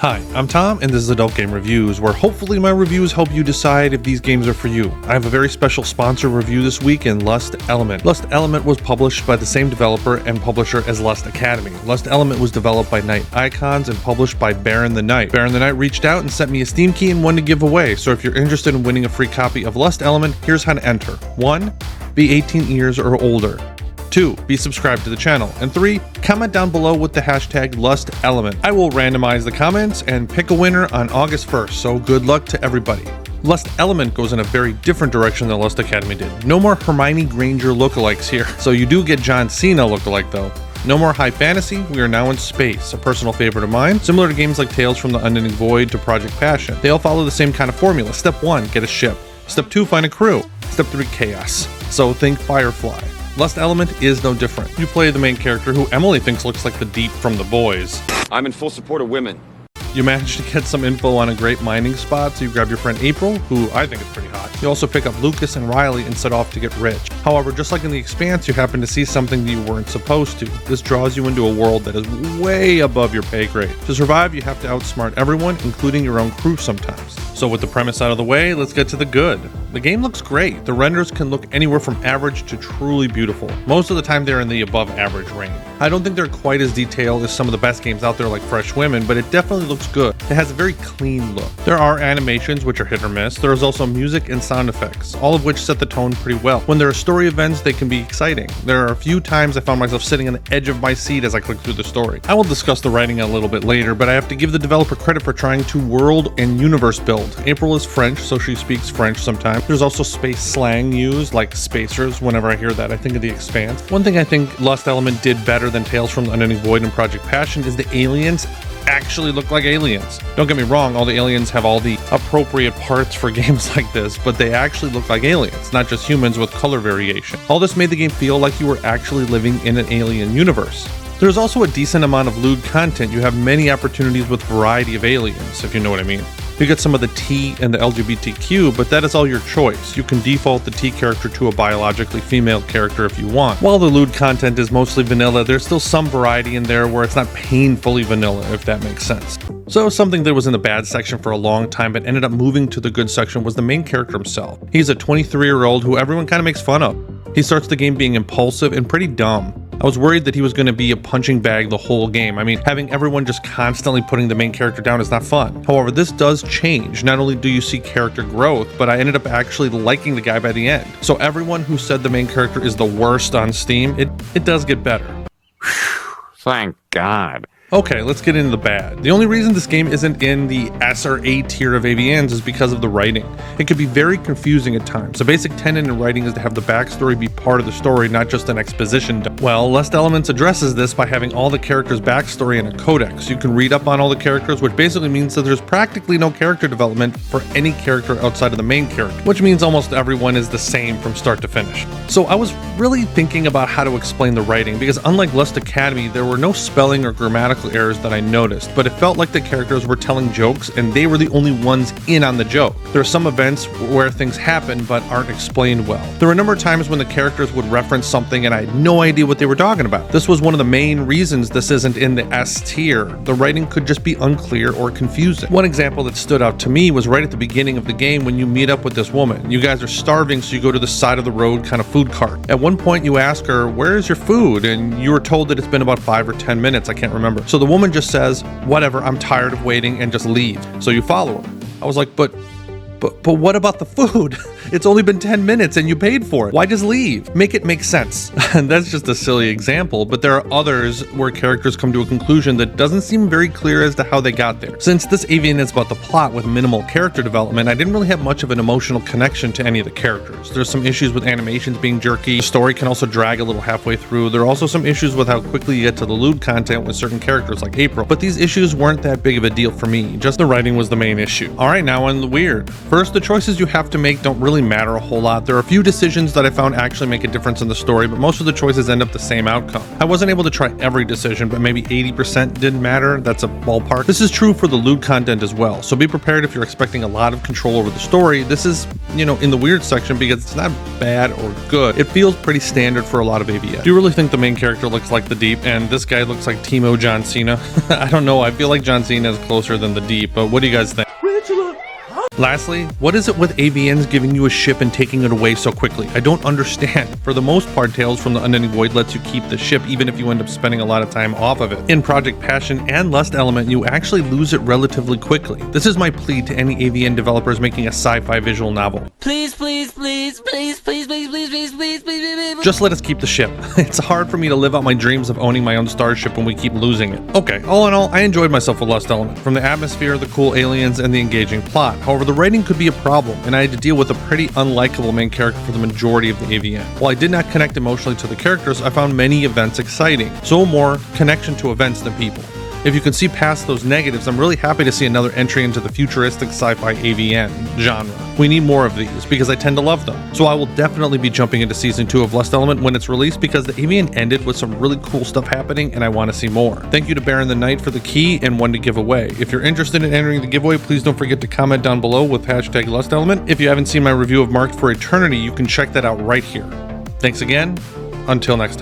Hi, I'm Tom, and this is Adult Game Reviews, where hopefully my reviews help you decide if these games are for you. I have a very special sponsor review this week in Lust Element. Lust Element was published by the same developer and publisher as Lust Academy. Lust Element was developed by Night Icons and published by Baron the Knight. Baron the Knight reached out and sent me a Steam key and one to give away, so if you're interested in winning a free copy of Lust Element, here's how to enter. 1. Be 18 years or older. 2. Be subscribed to the channel. And 3. Comment down below with the hashtag LustElement. I will randomize the comments and pick a winner on August 1st, so good luck to everybody. Lust Element goes in a very different direction than Lust Academy did. No more Hermione Granger lookalikes here, so you do get John Cena lookalike though. No more high fantasy, we are now in space, a personal favorite of mine, similar to games like Tales from the Unending Void to Project Passion. They all follow the same kind of formula. Step 1, get a ship. Step 2, find a crew. Step 3, chaos. So think Firefly. Lust Element is no different. You play the main character who Emily thinks looks like the Deep from The Boys. I'm in full support of women. You manage to get some info on a great mining spot, so you grab your friend April, who I think is pretty hot. You also pick up Lucas and Riley and set off to get rich. However, just like in The Expanse, you happen to see something that you weren't supposed to. This draws you into a world that is way above your pay grade. To survive, you have to outsmart everyone, including your own crew sometimes. So with the premise out of the way, let's get to the good. The game looks great. The renders can look anywhere from average to truly beautiful. Most of the time they're in the above average range. I don't think they're quite as detailed as some of the best games out there like Fresh Women, but it definitely looks good. It has a very clean look. There are animations which are hit or miss. There is also music and sound effects, all of which set the tone pretty well. When there are story events, they can be exciting. There are a few times I found myself sitting on the edge of my seat as I clicked through the story. I will discuss the writing a little bit later, but I have to give the developer credit for trying to world and universe build. April is French, so she speaks French sometimes. There's also space slang used, like spacers. Whenever I hear that, I think of The Expanse. One thing I think Lust Element did better than Tales from the Unending Void and Project Passion is the aliens actually look like aliens. Don't get me wrong, all the aliens have all the appropriate parts for games like this, but they actually look like aliens, not just humans with color variation. All this made the game feel like you were actually living in an alien universe. There's also a decent amount of lewd content. You have many opportunities with variety of aliens, if you know what I mean. You get some of the T and the LGBTQ, but that is all your choice. You can default the T character to a biologically female character if you want. While the lewd content is mostly vanilla, there's still some variety in there where it's not painfully vanilla, if that makes sense. So something that was in the bad section for a long time but ended up moving to the good section was the main character himself. He's a 23-year-old who everyone kind of makes fun of. He starts the game being impulsive and pretty dumb. I was worried that he was going to be a punching bag the whole game. I mean, having everyone just constantly putting the main character down is not fun. However, this does change. Not only do you see character growth, but I ended up actually liking the guy by the end. So everyone who said the main character is the worst on Steam, it does get better. Thank God. Okay, let's get into the bad. The only reason this game isn't in the S or A tier of AVNs is because of the writing. It could be very confusing at times. A basic tenet in writing is to have the backstory be part of the story, not just an exposition. Well, Lust Elements addresses this by having all the characters' backstory in a codex. You can read up on all the characters, which basically means that there's practically no character development for any character outside of the main character, which means almost everyone is the same from start to finish. So I was really thinking about how to explain the writing, because unlike Lust Academy, there were no spelling or grammatical errors that I noticed, but it felt like the characters were telling jokes and they were the only ones in on the joke. There are some events where things happen but aren't explained well. There were a number of times when the characters would reference something and I had no idea what they were talking about. This was one of the main reasons this isn't in the S tier. The writing could just be unclear or confusing. One example that stood out to me was right at the beginning of the game when you meet up with this woman. You guys are starving, so you go to the side of the road kind of food cart. At one point you ask her, "Where's your food?" and you were told that it's been about 5 or 10 minutes, I can't remember. So the woman just says, "Whatever, I'm tired of waiting," and just leave. So you follow her. I was like, but what about the food? It's only been 10 minutes and you paid for it. Why just leave? Make it make sense. And that's just a silly example, but there are others where characters come to a conclusion that doesn't seem very clear as to how they got there. Since this AVN is about the plot with minimal character development, I didn't really have much of an emotional connection to any of the characters. There's some issues with animations being jerky. The story can also drag a little halfway through. There are also some issues with how quickly you get to the lewd content with certain characters like April, but these issues weren't that big of a deal for me. Just the writing was the main issue. Alright, now on the weird. First, the choices you have to make don't really matter a whole lot. There are a few decisions that I found actually make a difference in the story, but most of the choices end up the same outcome. I wasn't able to try every decision, but maybe 80% didn't matter. That's a ballpark. This is true for the loot content as well, so be prepared if you're expecting a lot of control over the story. This is, in the weird section because it's not bad or good. It feels pretty standard for a lot of AVN. Do you really think the main character looks like the Deep and this guy looks like Timo John Cena? I don't know, I feel like John Cena is closer than the Deep, but what do you guys think? Lastly, what is it with AVNs giving you a ship and taking it away so quickly? I don't understand. For the most part, Tales from the Unending Void lets you keep the ship even if you end up spending a lot of time off of it. In Project Passion and Lust Element, you actually lose it relatively quickly. This is my plea to any AVN developers making a sci-fi visual novel. Please, please, please, please, please, please, please, please, please, please, just let us keep the ship. It's hard for me to live out my dreams of owning my own starship when we keep losing it. Okay, all in all, I enjoyed myself with Lust Element. From the atmosphere, the cool aliens, and the engaging plot. However, the writing could be a problem, and I had to deal with a pretty unlikable main character for the majority of the AVN. While I did not connect emotionally to the characters, I found many events exciting. So more connection to events than people. If you can see past those negatives, I'm really happy to see another entry into the futuristic sci-fi AVN genre. We need more of these because I tend to love them. So I will definitely be jumping into Season 2 of Lust Element when it's released because the AVN ended with some really cool stuff happening and I want to see more. Thank you to Baron the Knight for the key and one to give away. If you're interested in entering the giveaway, please don't forget to comment down below with hashtag Lust Element. If you haven't seen my review of Marked for Eternity, you can check that out right here. Thanks again. Until next time.